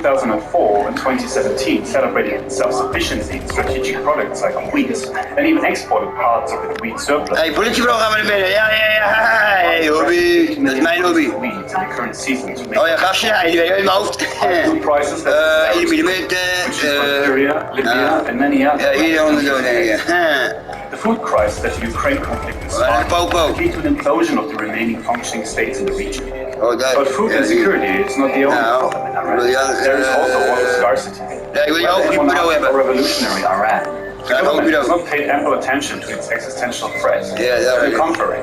2004 and 2017 celebrated self-sufficiency in strategic products like wheat and even exported parts of its wheat surplus. Hey, politiebureau gaan we naar binnen. Ja. Hey, hobby. Dat is mijn hobby. Wheat in the current season to make Oh ja, gastje, ja, die weet je in mijn hoofd. food prices that 1 mm. Syria, Libya, and many others. Ja, hier onder denk ik. The food crisis that the Ukraine conflict is Popo. lead to an implosion of the remaining functioning states in the region. Oh, dat. But food insecurity is not the only problem in Iran. There is also water scarcity. Ja, ik wil je hoofdbureau hebben. A revolutionary Iran. The government has not paid ample attention to its existential threat. To the contrary,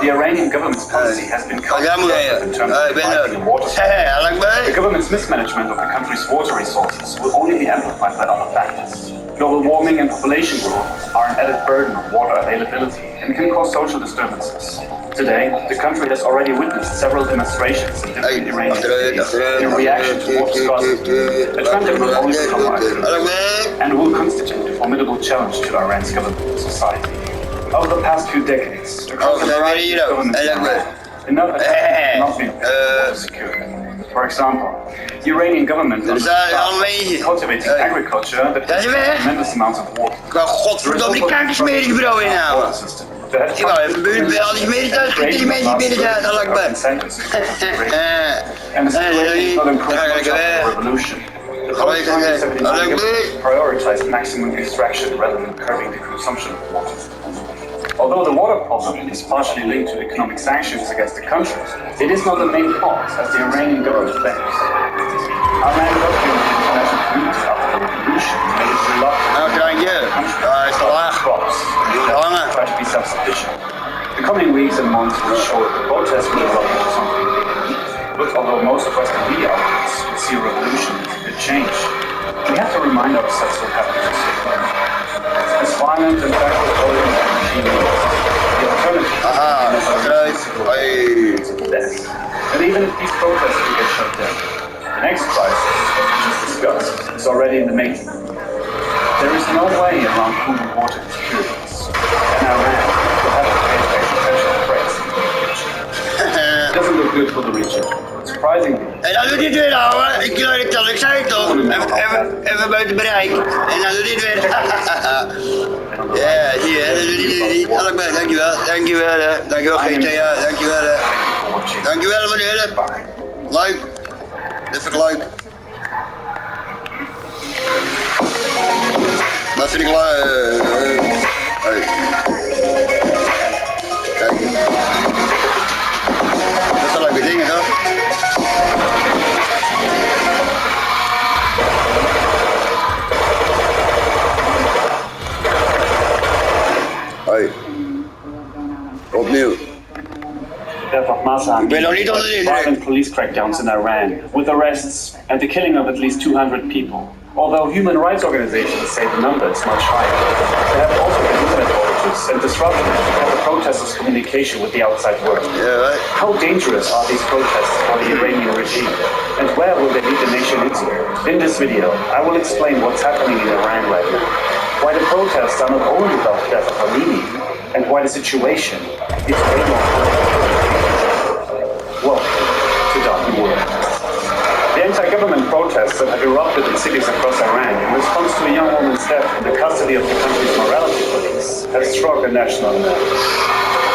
the Iranian government's policy has been counterproductive in terms of providing a water supply. The government's mismanagement of the country's water resources will only be amplified by other factors. Global warming and population growth are an added burden on water availability and can cause social disturbances. Today, the country has already witnessed several demonstrations in different Iranian cities in reaction to water scarcity, a trend that will only become and will constitute a formidable challenge to Iran's government and society. Over the past few decades, across the variety of governments in Iran, enough attention has not been paid to water security. For example, the Iranian government is cultivating agriculture that consumes tremendous amounts of water. Godverdomme, die kankersmeringsbureau inhouden. Ik wou even buurt bij al die smeren thuis, die mensen binnen zijn, dat lijkt me. And the situation is not improving the revolution. The post-2017 prioritized maximum extraction rather than curbing the consumption of water. Although the water problem is partially linked to economic sanctions against the country, it is not the main cause, as the Iranian government claims. Iran documented the international community after the revolution made it reluctant to crops try to be self-sufficient. The coming weeks and months will show that the protests will develop into something big. But although most of Western media outlets would see a revolution as a good change, we have to remind ourselves what happened to Syria. As violent and backward-going as the regime is, the alternative is death. And even if these protests do get shut down, the next crisis, as we just discussed, is already in the making. There is no way around food and water insecurities, and Iran will have to face existential threats in the region. It doesn't look good for the region. Surprisingly. En dan doet dit weer ouwe, ik wil het al, ik zei het toch, even buiten bereik. En dan doet dit weer. Ja, zie je, dan doet dit niet. Allemaal, dankjewel, dankjewel GTA, dankjewel. Dankjewel voor de hulp. Leuk, dat vind ik leuk. Dat vind ik leuk. Kijk. Dat zijn leuke dingen, toch? Hoi. Opnieuw. Ik ben nog niet onder de indruk. Violent police crackdowns in Iran, with arrests and the killing of at least 200 people. Although human rights organizations say the number is much higher, there have also been internet outages and disruptions of the protesters' communication with the outside world. Yeah, right. How dangerous are these protests for the Iranian regime, and where will they lead the nation into? In this video, I will explain what's happening in Iran right now, why the protests are not only about the death of Khamenei, and why the situation is way more complicated. Welcome to Dark World. The anti-government protests that have erupted in cities across Iran in response to a young woman's death in the custody of the country's morality police have struck a national nerve.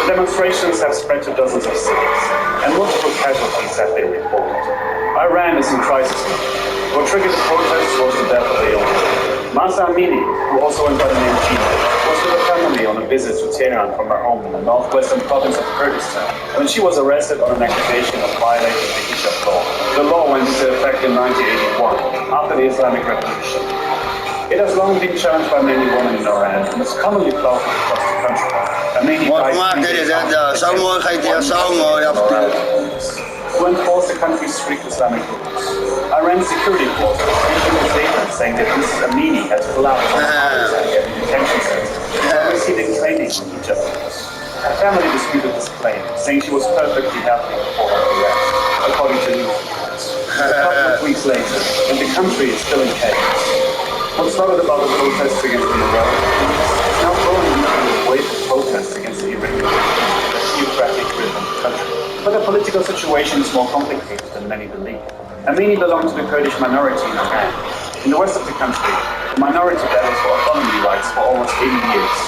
The demonstrations have spread to dozens of cities, and multiple casualties have been reported. Iran is in crisis mode. What triggered the protests was the death of a young woman. Mahsa Amini, who also went by the name Gina, was with her family on a visit to Tehran from her home in the northwestern province of Kurdistan when she was arrested on an accusation of violating the hijab law. The law went into effect in 1981, after the Islamic Revolution. It has long been challenged by many women in Iran and is commonly flouted across the country. Amini to enforce the country's strict Islamic rules. Iran's security forces issued a statement saying that Mrs. Amini had collapsed on a heart attack at the detention center while receiving training on hijab rules. Her family disputed this claim, saying she was perfectly healthy before her arrest, according to news reports. A couple of weeks later, and the country is still in chaos. What started about the protests against the Iranian police is now growing into a wave of protests against the Iranian regime, a theocratic rhythm of the country. But the political situation is more complicated than many believe. and many belong to the Kurdish minority in Iran. In the west of the country, the minority battles for autonomy rights for almost 80 years.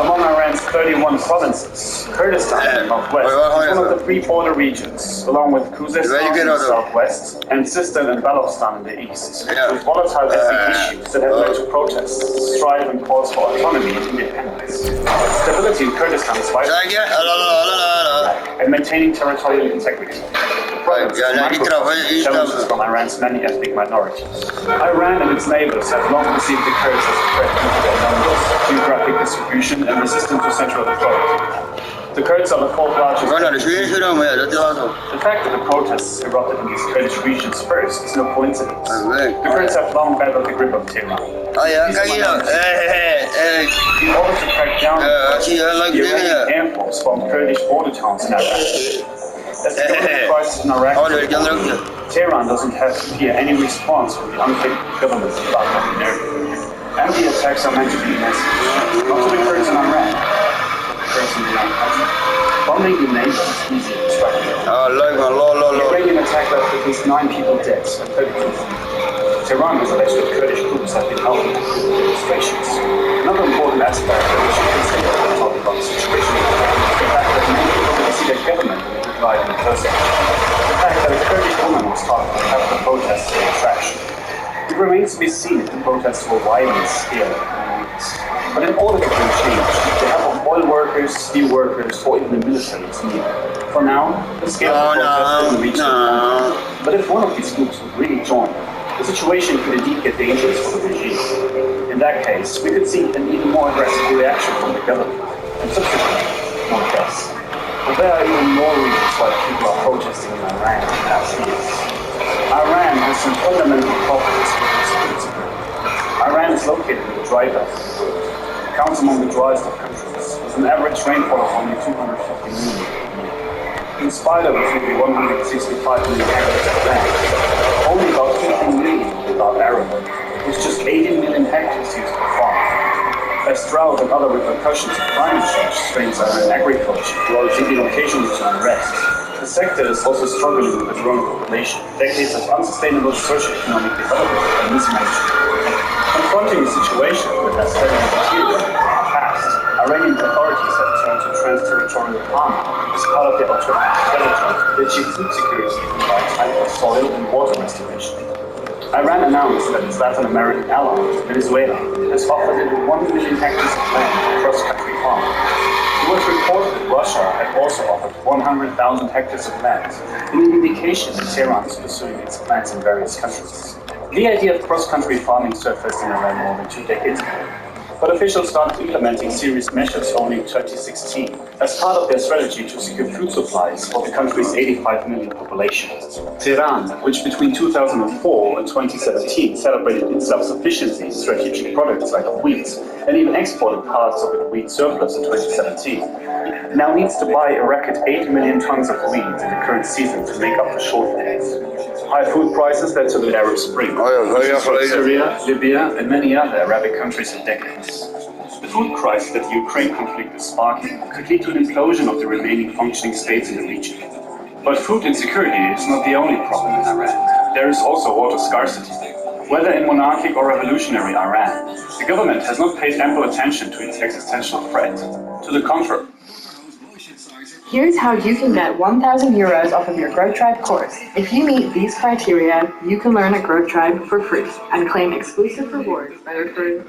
Among Iran's 31 provinces, Kurdistan in the northwest is one of the 3 border regions, along with Khuzestan in the southwest and Sistan and Balochistan in the east, with volatile ethnic issues that have led to protests, strife and calls for autonomy and independence. Stability in Kurdistan is vital, and maintaining territorial integrity. Challenges from Iran's many ethnic minorities. Iran and its neighbors have long perceived the Kurds as a threat due to their numbers, geographic distribution, and resistance to central authority. The Kurds are the 4th largest. The fact that the protests erupted in these Kurdish regions first is no coincidence. The Kurds have long battled the grip of Tehran. In order to crack down, the Iranian Air Force bombed Kurdish border towns in Iraq. As the government crisis in Iraq, Tehran doesn't have to hear any response from the unfit government about that area. And the attacks are meant to be massive, not to the Kurds in Iran, but the Kurds in the own country. Bombing the neighbors is easy to strike. The Iranian attack left at least 9 people dead and 32 wounded. Tehran has alleged that Kurdish groups have been helping demonstrations. Another important aspect that we should consider when talking about the situation is the fact that many people didn't see their government live in person. The fact that a Kurdish woman was taught to have the protests in the trash. It remains to be seen if the protests will widen in scale and weeks. But in order to bring change, the help of oil workers, steel workers, or even the military is needed. For now, the scale of the protest didn't reach the point. But if one of these groups would really join, the situation could indeed get dangerous for the regime. In that case, we could see an even more aggressive reaction from the government, and subsequently, more deaths. But there are even more reasons why people are protesting in Iran in the past years. Iran has some fundamental problems with its security. Iran is located in the dry belt of the world. It counts among the driest of countries, with an average rainfall of only 250 millimeters per year. In spite of roughly 165 million hectares of land, only about 15 million without arable, with just 18 million hectares used for farming. As drought and other repercussions of climate change strains Iran agriculture, leading occasionally to unrest. The sector is also struggling with a growing population, decades of unsustainable socio-economic development and mismanagement. Confronting a situation that has steadily deteriorated in the past, Iranian authorities have turned to trans-territorial farming as part of their autonomous strategy to achieve food security by type of soil and water restoration. Iran announced that its Latin American ally, Venezuela, has offered it 1 million hectares of land for cross-country farming. It was reported that Russia had also offered 100,000 hectares of land, in an indication that Tehran is pursuing its plans in various countries. The idea of cross-country farming surfaced in Iran more than 2 decades ago, but officials started implementing serious measures only in 2016 as part of their strategy to secure food supplies for the country's 85 million population. Tehran, which between 2004 and 2017 celebrated its self-sufficiency in strategic products like wheat and even exported parts of its wheat surplus in 2017, now needs to buy a record 8 million tons of wheat in the current season to make up the shortfall. High food prices led to the Arab Spring, which destroyed Syria, Libya, and many other Arabic countries in decades. The food crisis that the Ukraine conflict is sparking could lead to an implosion of the remaining functioning states in the region. But food insecurity is not the only problem in Iran. There is also water scarcity. Whether in monarchic or revolutionary Iran, the government has not paid ample attention to its existential threat. To the contrary. Here's how you can get 1,000 euros off of your Growth Tribe course. If you meet these criteria, you can learn at Growth Tribe for free and claim exclusive rewards by referring.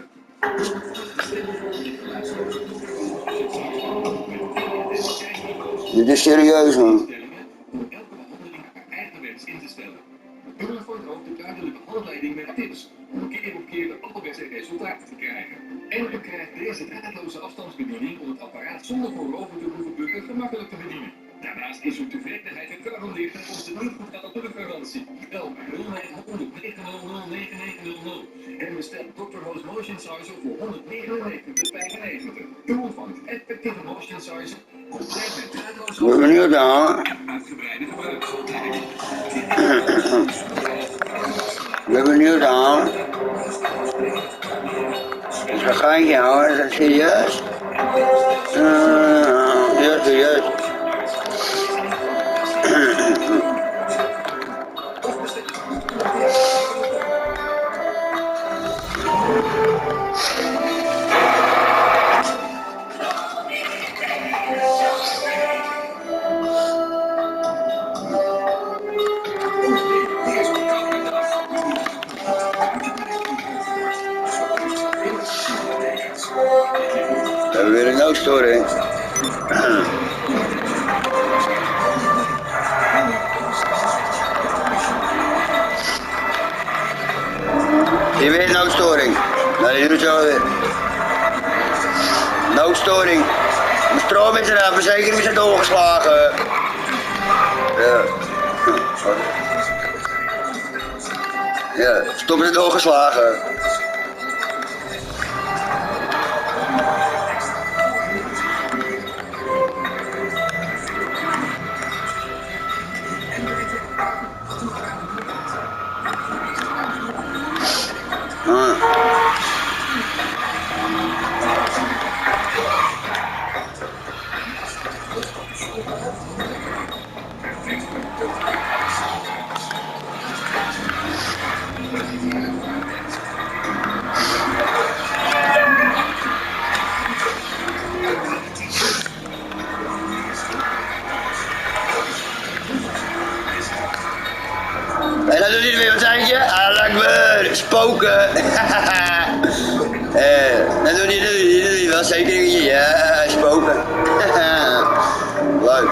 Dit is serieus, man. Burger vormt ook de duidelijke handleiding met tips om keer op keer de allerbeste resultaten te krijgen. En u krijgt deze draadloze afstandsbediening om het apparaat zonder voorover te hoeven bukken gemakkelijk te bedienen. Daarnaast is uw tevredenheid gegarandeerd tijdens de niet garantie. Bel 0900 900 9900 en bestel Dr. Ho's Motion Sizer voor 199,95. U ontvangt effectieve motion sizer, compleet met draadloze uitgebreide gebruiksvoortijden. Ik ben benieuwd aan. Dus wat ga ik jou? Is dat serieus? Ja, serieus. We hebben weer een noodstoring. Hier weer een noodstoring. Nou, die doet zo weer. Noodstoring. De stroom is eraf, verzekering is er doorgeslagen. Ja. Ja, stop is er doorgeslagen. En dan doet hij weer, wat zei je? Alakbar, spoken. Dan doet hij wel zeker, ja, spoken. Leuk.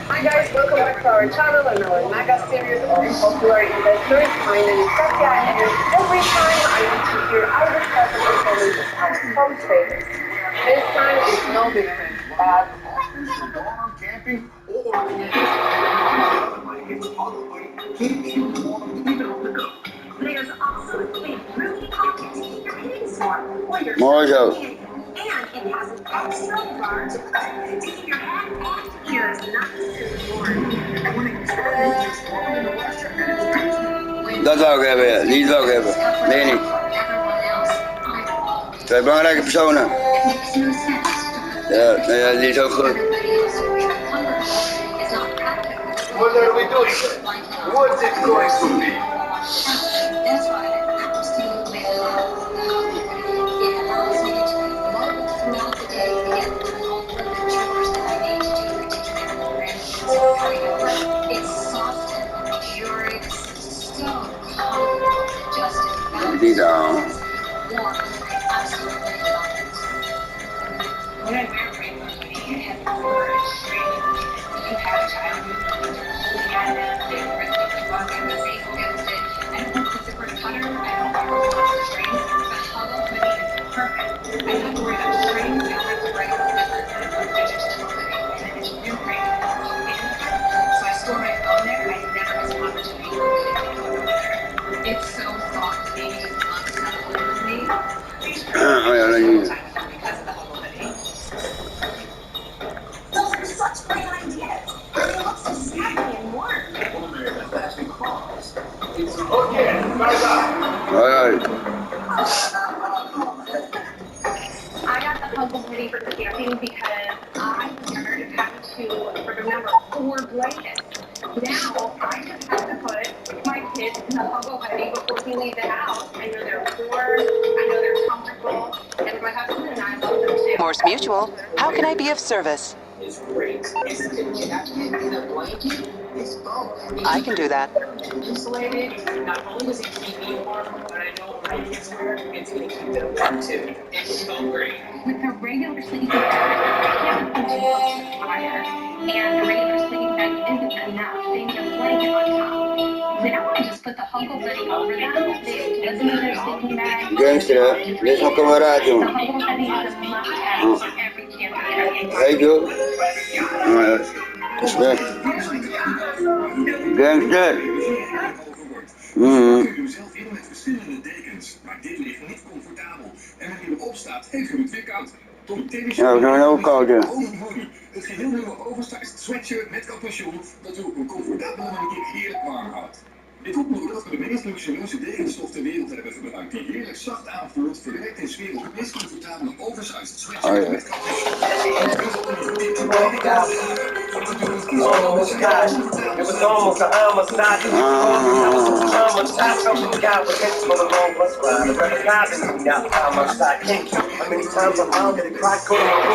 Hi guys, welcome back to our channel and our mega series of popular investors. My name is Katya and every time I need to hear either person information about some traders. This time is no different, but camping or there's also a really contest you're paying for or you're Mooi zo. and it has an extra large taking your head and ears not Dat wou ik hebben, ja. Die wou ik hebben. Nee, niet. Twee belangrijke personen. Ja, nou ja, die is ook goed. What are we doing? What's it going to be? That's why I absolutely love it allows me to move throughout the day to get through all of the chores that I need to do to keep it moving. It's soft and luxurious, so comfortable, just as Die dan. warm. I absolutely love it. When I wear rainbow hoodie and for a string, you have a child who's holding at it, they really walk in the safe against it. I don't know if it's a quick cutter, I don't know if it's a string, but Hubble hoodie is perfect. I don't have to worry about strings, I don't have to worry about different features to the hoodie, and it's new green. So I store my phone there, I never miss an opportunity to read it. It's so soft, baby just loves to have a hoodie with me. Oh ja, dat is Because of the Hubble hoodie. Those are such great ideas. They look so snappy and warm. Okay, guys up. Hoi, hoi. I got the Hubble hoodie for camping because I started having to remember 4 blankets. Now I just have to put my kids in the Hubble hoodie before we leave the house. I know they're warm, I know they're comfortable, and my husband and I love them too. Morse Mutual, how can I be of service? It's great. Isn't a jacket in a blanket? It's both. I can do that. Insulated. Not only does it keep me warm, but I know my kids wear it, it's going to keep them warm too. It's so great. With the regular sleeping bag, I can't put too close to the fire, and the regular sleeping bag isn't enough. They need a blanket on top. Now I just put the Hubble hoodie over them. They doesn't need their sleeping bag. Gangster, hè? Dit is mijn kameraad, The jongen. Hubble hoodie is a must-have for every camper. Hey, joh. Respect. Gangster. U kunt zelf in met verschillende dekens, maar dit ligt niet comfortabel. En wanneer je erop staat, heeft u het weer koud. Tom Tennis. Ja, we zijn ook koud, ja. Het het geheel nieuwe oversized sweatshirt met capuchon dat u op een comfortabele manier heerlijk warm houdt. Dit komt doordat we de meest luxueuze degenstof ter wereld hebben gebruikt, die heerlijk zacht aanvoelt, verwerkt in sfeer op de meest comfortabele oversized sweatshirt met capuchon. It was almost a homicide. God was hit for the long bus ride. The recognizing got homicide. How many times I'm out getting cracked, going on the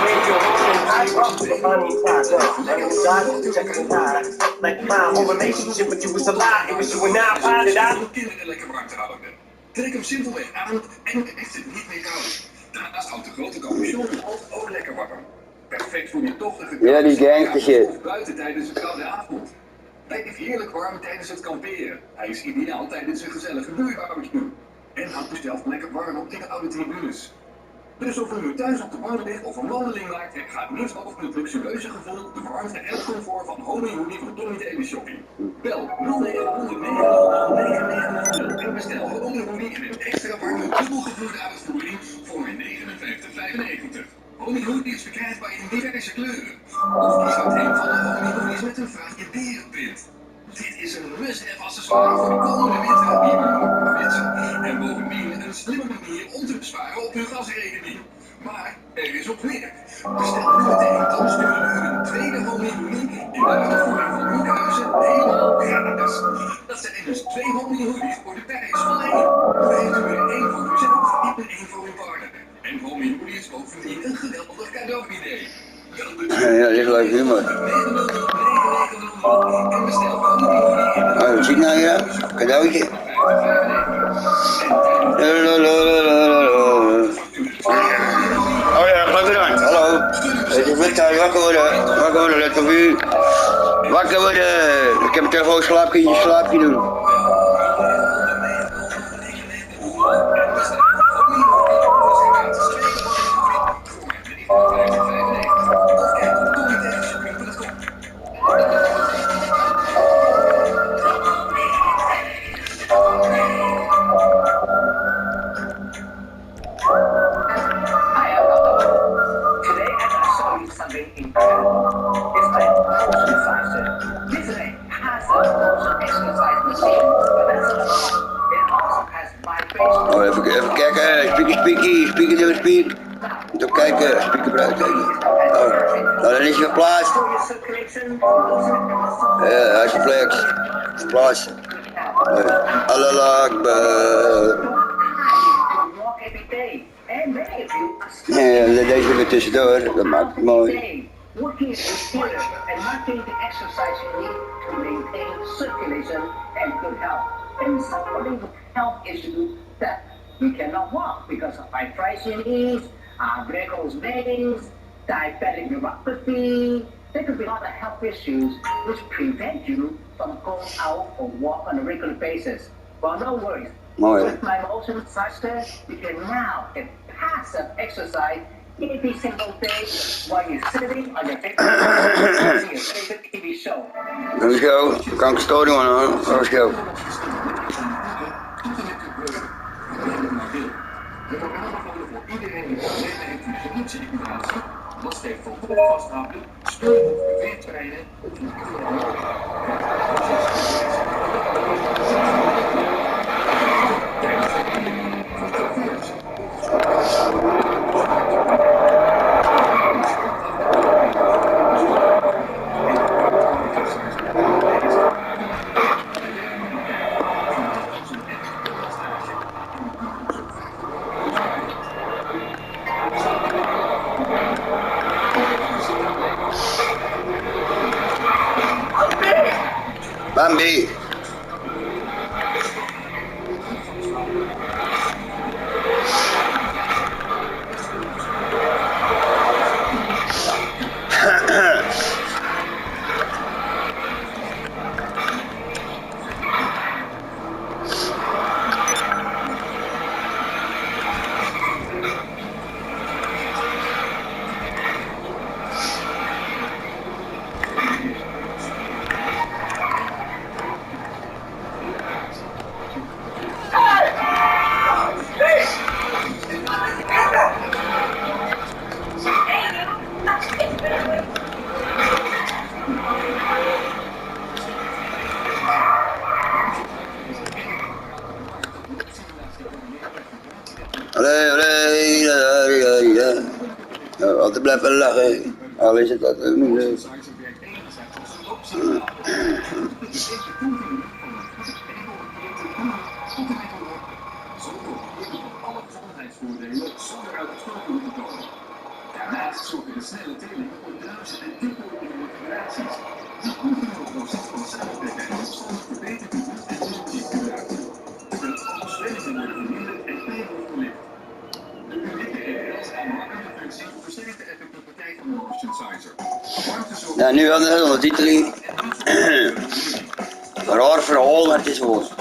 radio, and I up the funny class. And inside was checking the eye. Like my whole relationship with you was a lie. It was you and I, why did I? Kinderen lekker warm te houden. Trek hem simpelweg aan en echt het niet meer koud. Daarnaast houdt de grote capuchon de hoofd ook lekker warm. Perfect voor je dochtige Ja, die gangster shit. of buiten tijdens een koude avond. Hij is heerlijk warm tijdens het kamperen. Hij is ideaal tijdens een gezellige buurbarbecue. En houdt mezelf lekker warm op in de oude tribunes. Dus of u nu thuis op de bank ligt of een wandeling maakt, het gaat niet over het luxueuze gevoel, de warmte en het comfort van Homey Hoodie van Tommy Teleshopping. Bel 0900 900 en bestel Homey Hoodie in een extra warme dubbelgevloerde uitvoering voor maar €59,95. Homey Hoodie is verkrijgbaar in diverse kleuren. Of kies uit een van de Homey Hoodies met een vaagje berenprint. Dit is een must-have accessoire voor de komende winter die u witsen. En bovendien een slimme manier om te besparen op uw gasrekening. Maar er is ook meer. Bestel nu meteen, dan sturen we u een tweede Homey Hoodie in de uitvoering van uw keuze helemaal gratis. Dat zijn dus 2 Homey Hoodies voor de prijs van 1. Dan heeft u weer 1 voor uzelf en 1 voor uw partner. En Homey Hoodie is bovendien een geweldig cadeau-idee. Ja, dat is leuk humor. Oh, wat zie ik nou hier? Cadeautje. Oh ja, ga bedankt. Hallo. Het is Victor, wakker worden, let op u. Wakker worden. Ik heb toch gewoon slaapje doen. Oh, even kijken, speaker. Moet ook kijken, speaker gebruiken. Oh, nou dan is hij geplaatst. Ja, hij is geplaatst. Allah Akbar. Ja, deze weer tussendoor, dat maakt het mooi. Working is serious and not getting the exercise you need to maintain circulation and good health. And suffering with health issues that we cannot walk because of arthritis, varicose veins, diabetic neuropathy. There could be a lot of health issues which prevent you from going out or walk on a regular basis. Well, no worries. With my motion faster, you can now get passive exercise every single day while you're sitting on your favorite TV show. Let's go. Kan ik storen, man. Let's go. Bambi. blijven lachen. Al is het dat ook niet leuk. Daarnaast zorgen de snelle teling voor druisen en dubbele operaties. Die ongeveer proces van samenwerking en opstand verbeterd en relatief gebruikt. Zodat alle zwemmingen worden verminderd en pijlen verlicht. De publieke ERL's en makkelijke functie versterkt de effectiviteit van de motion sizer. Ja, nu hadden we nog titeling. Raar verhaal, maar het is woord.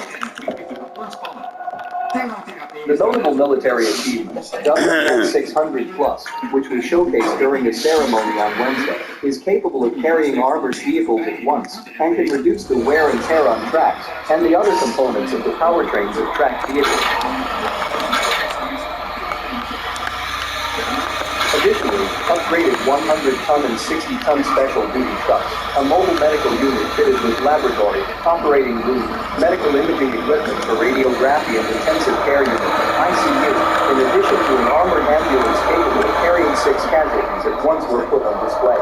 The notable military achievements, WM-600 Plus, which was showcased during the ceremony on Wednesday, is capable of carrying armored vehicles at once and can reduce the wear and tear on tracks and the other components of the powertrains of tracked vehicles. Additionally, upgraded 100-ton and 60-ton special duty trucks, a mobile medical unit fitted with laboratory, operating room, medical imaging equipment for radiography and intensive care unit, ICU, in addition to an armored ambulance capable of carrying 6 casualties at once were put on display.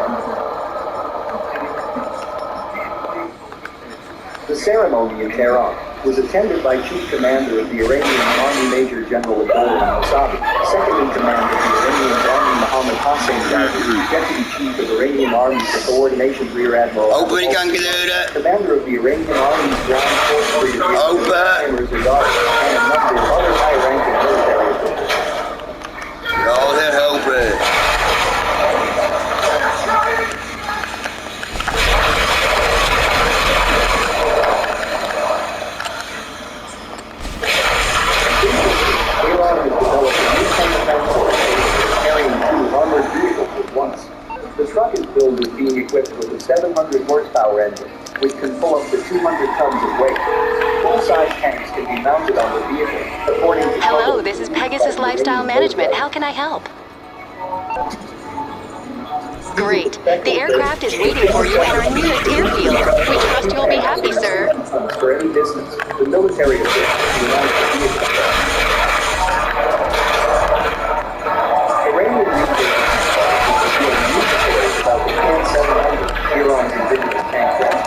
The ceremony in Tehran was attended by Chief Commander of the Iranian Army Major General Abdullah Mousavi, Second in Command of the Iranian Army Mohammad Hossein Ghazvi, Deputy Chief of Iranian Army Subordination Rear Admiral Commander of the Iranian Army's Ground Force Brigadier and a number of other high-ranking military officials. All that help. The truck is billed as being equipped with a 700 horsepower engine, which can pull up to 200 tons of weight. Full-size tanks can be mounted on the vehicle, according to... Hello, this is Pegasus Lifestyle Management. How can I help? Great. The aircraft is waiting for you at our nearest airfield. We trust you'll be happy, sir. For any distance, the military officials united the vehicle. Iranian newspapers about the KN-700 Iran's indigenous tank crash.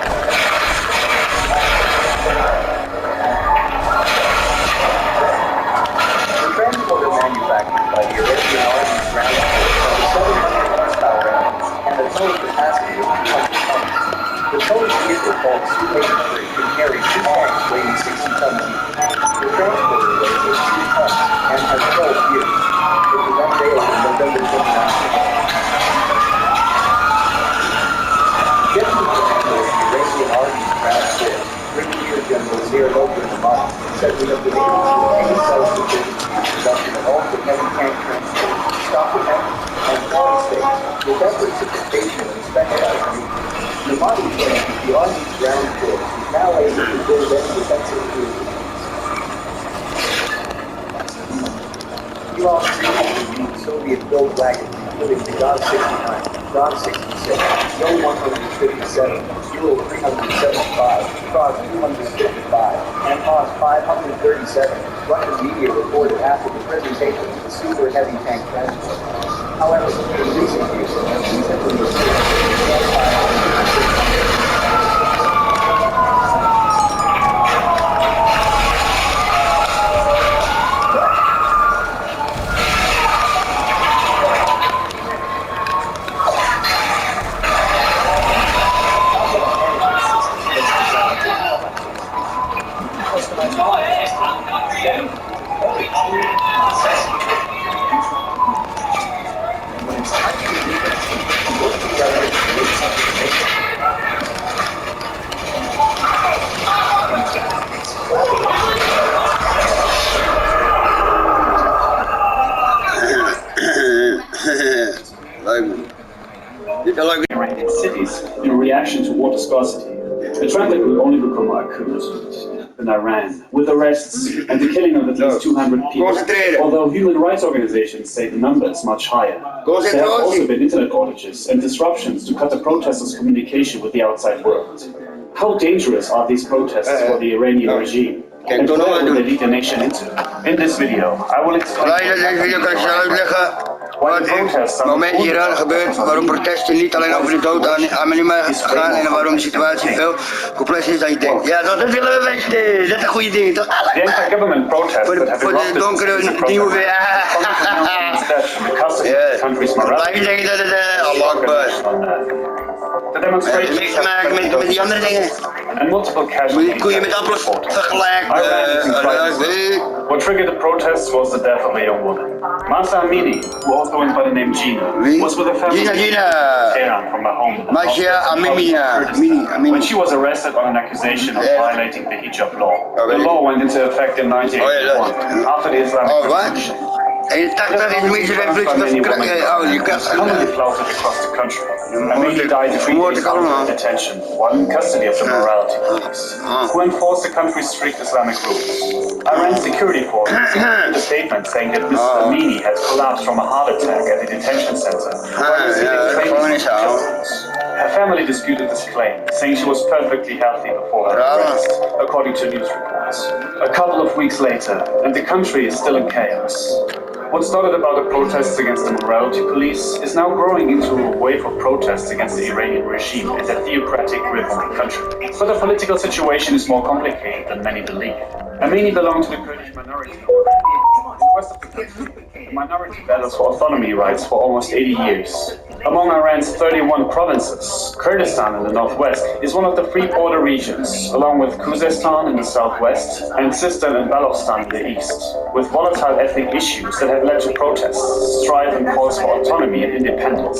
The transporter manufactured by the Iranian Army's ground force has a 700 horsepower engine and a total capacity of 200 tons. The total vehicle called Su-83 can carry 2 tanks weighing 60 tons each. The transporter weighs 2 tons and has 12 gears. It was unveiled in November 2019. Deputy Commander of the Iranian Army's ground force, Brigadier General Ziradoka Namadi, said we have been able to obtain self-sufficiency in production of all the heavy tank transport, stop defense, and flying states, with efforts at vocational and specialized needs. Namadi claims that the Army's ground force is now able to build any defensive vehicles. Iran previously used Soviet-built wagons, including the GAZ-69, GAZ-66, Yo-157, Euro-375, Krag-255, and Haas-537. Russian media reported after the presentation of the super heavy tank transport. However, in recent years, these have been restricted to the Iranian cities in reaction to water scarcity, a trend that will only become more acute in Iran, with arrests and the killing of at least 200 people. Although human rights organizations say the number is much higher, there have also been internet outages and disruptions to cut the protesters' communication with the outside world. How dangerous are these protests for the Iranian regime? And where will they lead the nation into? In this video, I will explain Wat het moment hier gebeurt, waarom protesten niet alleen over de dood anoniem gaan en waarom de situatie veel complexer is dan je denkt. Ja, dat willen we weten. Dat is een goede ding, toch? The anti-government protests Voor de donkere nieuwe weer. Blijf je denken dat het Allah Akbar. The demonstrations niks te maken met die andere dingen. and multiple casualties. Kun je met appels vergelijken? What triggered the protests was the death of a young woman. Masa Amini, who also went by the name Gina, was with a family in Tehran from her home. When she was arrested on an accusation of violating the hijab law. The law went into effect in 1981 after the Islamic Revolution. En 80 is niet zo'n vlucht commonly flouted across the country. Amini died 3 days after detention while in custody of the morality police, who enforced the country's strict Islamic rules. Iran's security forces issued a statement saying that Mrs. Amini had collapsed from a heart attack at the detention center while receiving training from her family disputed this claim, saying she was perfectly healthy before her arrest, according to news reports. A couple of weeks later, and the country is still in chaos. What started about the protests against the morality police is now growing into a wave of protests against the Iranian regime and the theocratic grip on the country. But the political situation is more complicated than many believe. Amini belonged to the Kurdish minority. In the west of the country, the minority battles for autonomy rights for almost 80 years. Among Iran's 31 provinces, Kurdistan in the northwest is one of the free border regions, along with Khuzestan in the southwest and Sistan and Balochistan in the east, with volatile ethnic issues that have led to protests, strife and calls for autonomy and independence.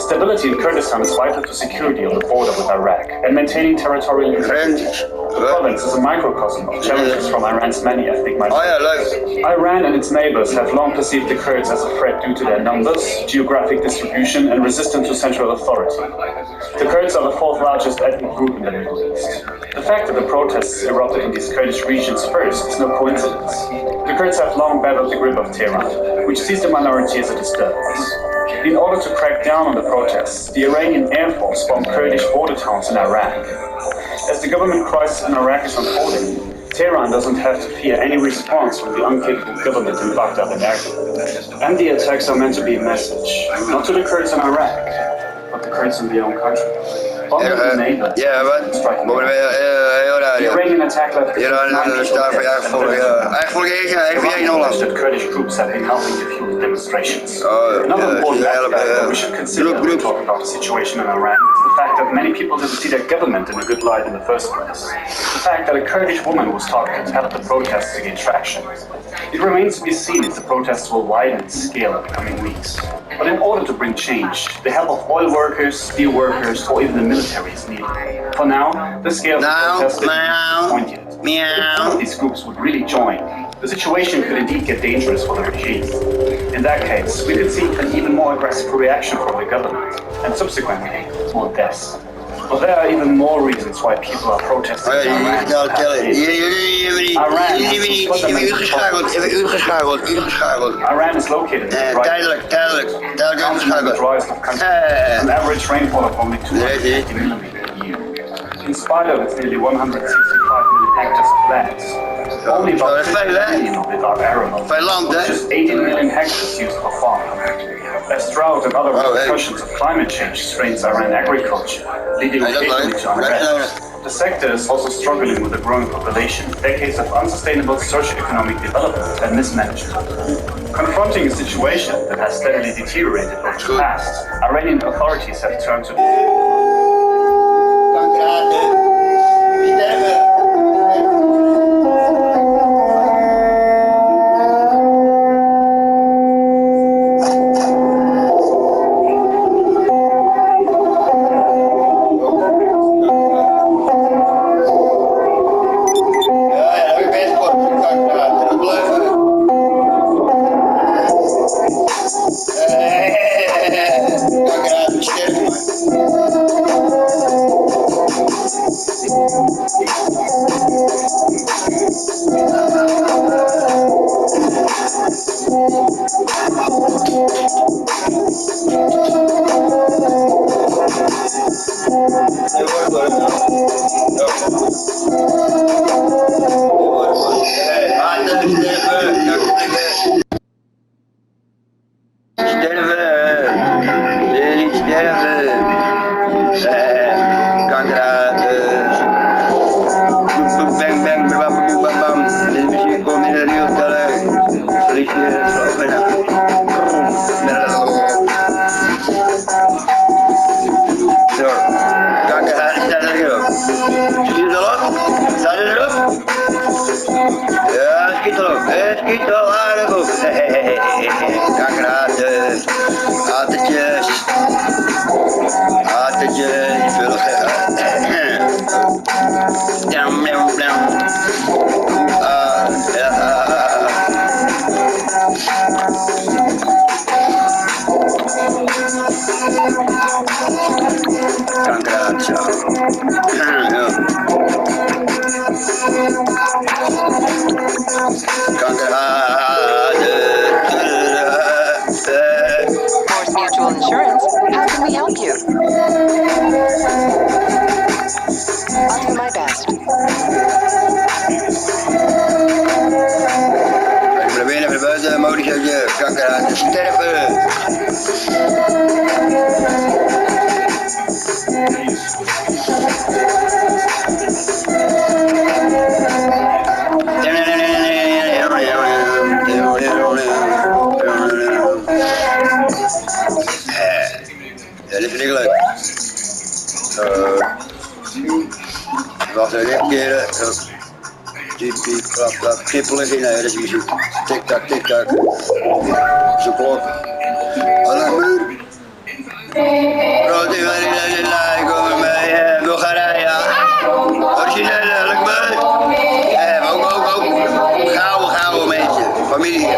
Stability in Kurdistan is vital to security on the border with Iraq and maintaining territorial integrity. The province is a microcosm of challenges from Iran's many ethnic minorities. Iran and its neighbors have long perceived the Kurds as a threat due to their numbers, geographic distribution, and resistance to central authority. The Kurds are the fourth largest ethnic group in the Middle East. The fact that the protests erupted in these Kurdish regions first is no coincidence. The Kurds have long battled the grip of Tehran, which sees the minority as a disturbance. In order to crack down on the protests, the Iranian Air Force bombed Kurdish border towns in Iraq. As the government crisis in Iraq is unfolding, Tehran doesn't have to fear any response from the incapable government in Baghdad and Erbil. And the attacks are meant to be a message, not to the Kurds in Iraq, but the Kurds in their own country. Ja, wat? Heel raar, The Iranian attack left that Kurdish groups have been helping defuse demonstrations. Another important aspect that we should consider when we talk about the situation in Iran is the fact that many people didn't see their government in a good light in the first place. The fact that a Kurdish woman was targeted helped the protests to gain traction. It remains to be seen if the protests will widen in scale in the coming weeks. But in order to bring change, the help of oil workers, steel workers, or even the military is needed. For now, the scale of the protests isn't pointed. If none of these groups would really join, the situation could indeed get dangerous for the regime. In that case, we could see an even more aggressive reaction from the government, and subsequently, more deaths. But there are even more reasons why people are protesting in Iran. Iran is located in the driest of countries, an average rainfall of only 250 millimeters a year. In spite of its nearly 165 million hectares of land, only about 50 million of it are arable, with just 18 million hectares used for farming. As drought and other repercussions of climate change strains Iran agriculture, leading occasionally to unrest. The sector is also struggling with a growing population, decades of unsustainable socio-economic development and mismanagement. Confronting a situation that has steadily deteriorated over the past, Iranian authorities have turned to kankerhaters. Bang bang, bam bam bam. De muziek komt in de rieltellen. Liedje, zo bijna. Zo, kankerhaters staan er erop. Zie je het al op? Staat het erop? Ja, schiet al op. Het schiet al aardig op. Kankerhaters. Hattertjes. Hattertjes. Vullige. Down, down, down. Ja. Kankerhaters. Ja. Force Mutual Insurance, how can we help you? I'll do my best. Ik ben binnen, van buiten, motortje, kankerhaters sterven. Ja, dit vind ik leuk. Wacht even, keren. Tipi, klap, klap, kippelen in, nee, dat is muziek. Tik-tak, tik-tak. Zo'n klok. Hallo, muur. Grote Marina, kom mee, Bulgarije. Originele, hallo, muur. Ook. Gouden mensen. Familie.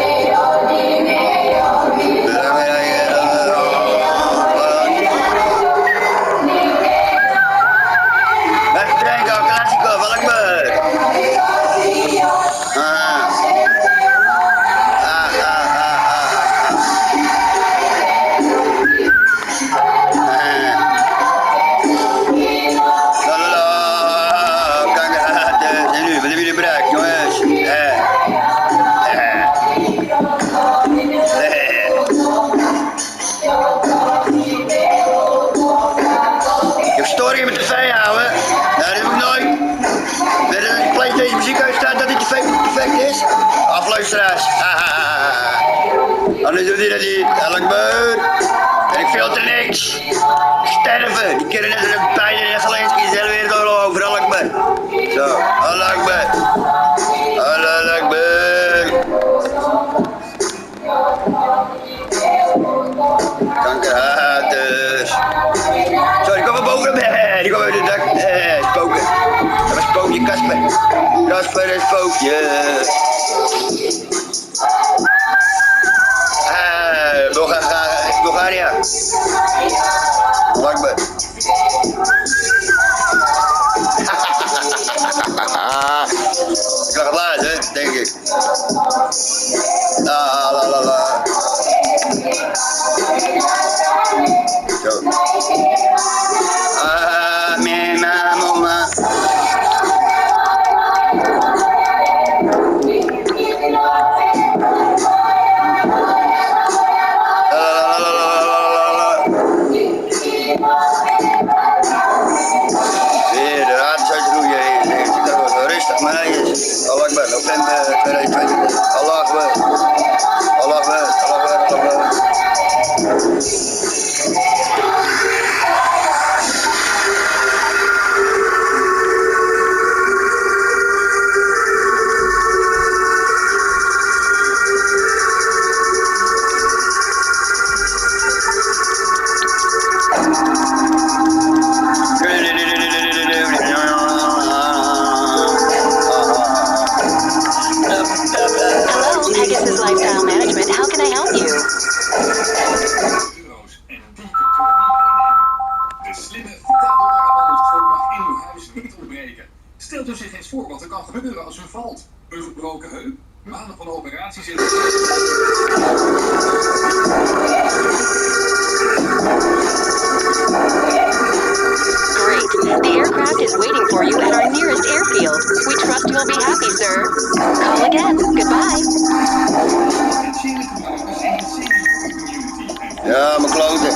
Afluisteraars. Anders doet hij dat niet. Elk beurt. En ik filter niks. Sterven. Die kunnen net een pijn in Zelensky de hele wereld over. Elk beurt. Zo. Elk beurt. Elk beurt. Kankerhaters. Zo, die komen boven op. Die komen uit het dak. Spoken. Dat was Spookje Kasper. Kasper en Spookje. Bulgaria. Lakbar. Ik ga het laten, denk ik. La la la la. Zo. Mama. Allah Akbar, november 2020. Allah Akbar. Allah Akbar, Allah Akbar, Allah Akbar. Pegasus Lifestyle Management, how can I help you? De slimme vertaalbaar mag in uw huis niet ontbreken. Stelt u zich eens voor wat er kan gebeuren als u valt. Een gebroken heup, maanden van operaties in Great. The aircraft is waiting for you at our nearest airfield. We trust you'll be happy, sir. Call again. Goodbye. Ja, mijn kloten.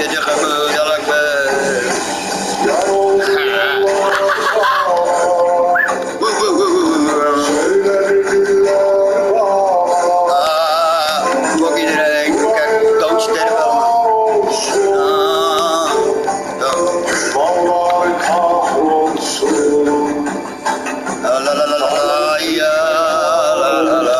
de gebeurt, Allah Akbar. Ook iedereen, kijk, doodsterven allemaal. La la la la, ja, la la la.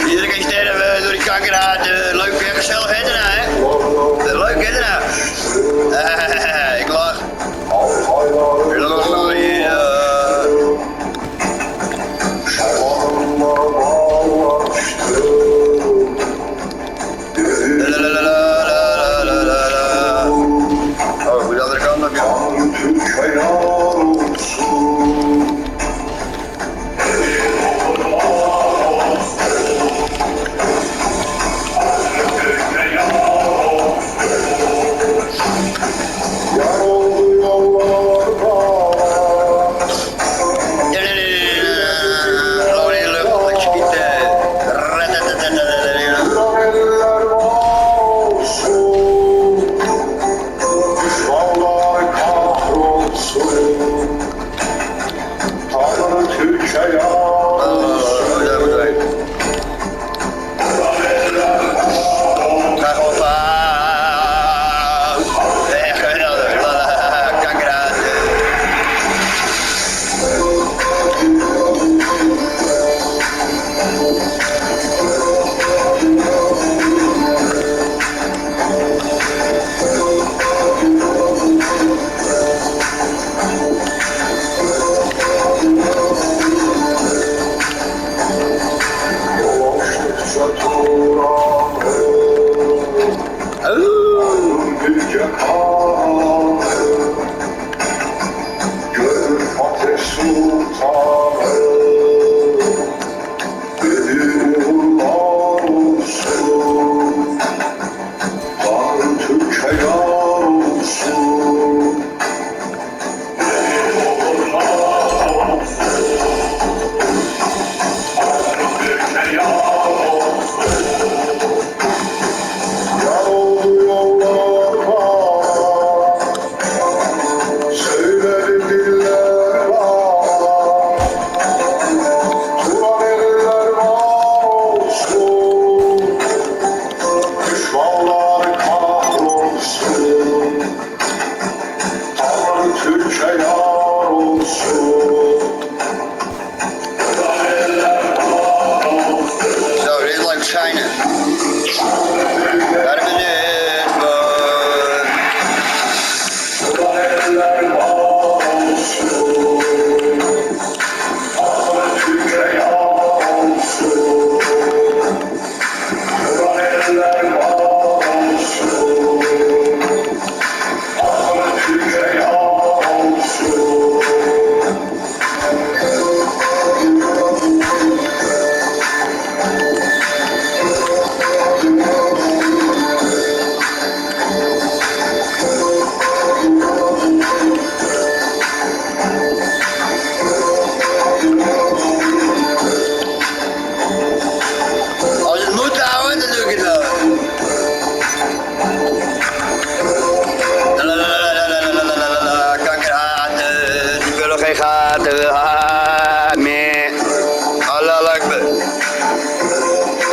Iedereen sterven door die kankerhaat. Leuk en gezellig hè daarna, hè? Leuk hè daarna? Ik lach. Oh, hoe de andere kant op, ja. Gewoon in de lucht, lekker schieten. Ga gewoon fout. Geweldig. Kankerhaat. Zo, dit is leuk schijnen. Daar ben ik voor. Als het moet houden, dan doe ik het wel. Kankerhaten, die willen geen gaten. Meer. Allah Akbar.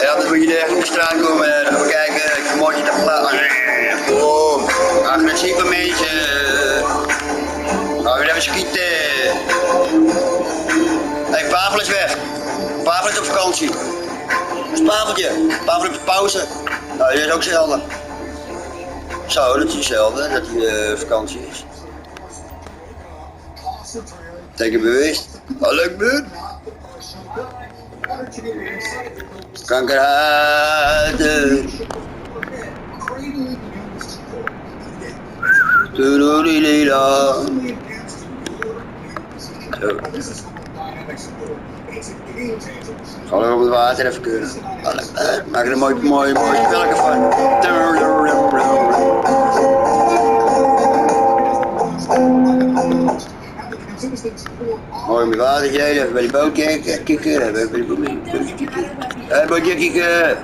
En anders moet je er echt op de straat komen. Dan gaan we kijken, ik vermoord je te plaatsen. Boom. Agressieve mensen. Gaan we weer even schieten. Hé, Pavel is weg. Pavel is op vakantie. Dat is Paveltje. Pavel heeft pauze. Nou, die is ook zelden. Zo, dat is hetzelfde, dat hij vakantie is. Teken bewust. Oh, leuk buurt. Kankerhaten. Doedoelila. Zo. Zal er op het water even kunnen. Maak er een mooi spelletje van. Mooi met watertje, even bij die boot kikken. Even bij die boot kikken. Bootje kikken.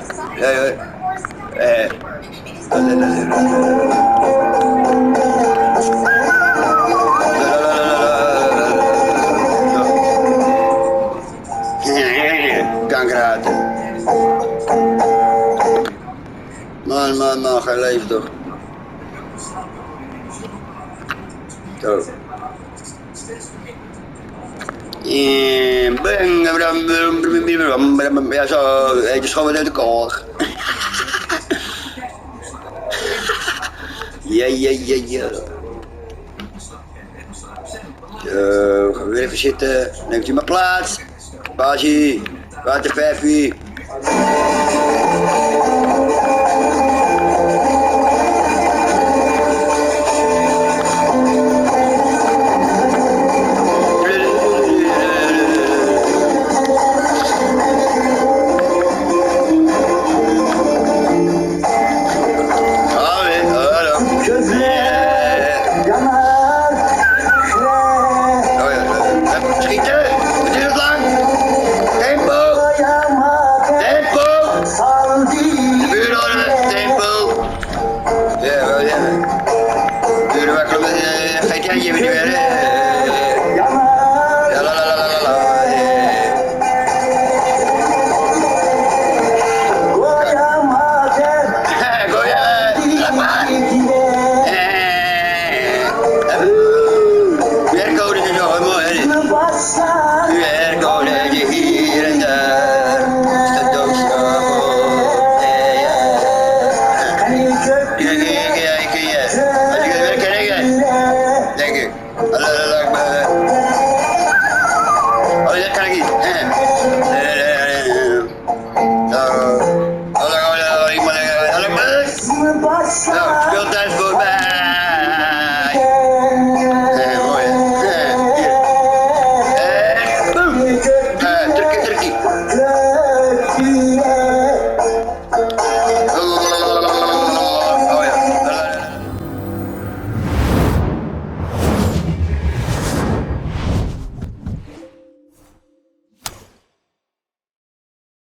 Kankerhaten. Man, ga je leven toch? Zo. Ja, zo, eet je schoon weer uit de kool. Ja. Zo, gaan we weer even zitten. Neemt u maar plaats. Basie, waterverfie. Denk ik.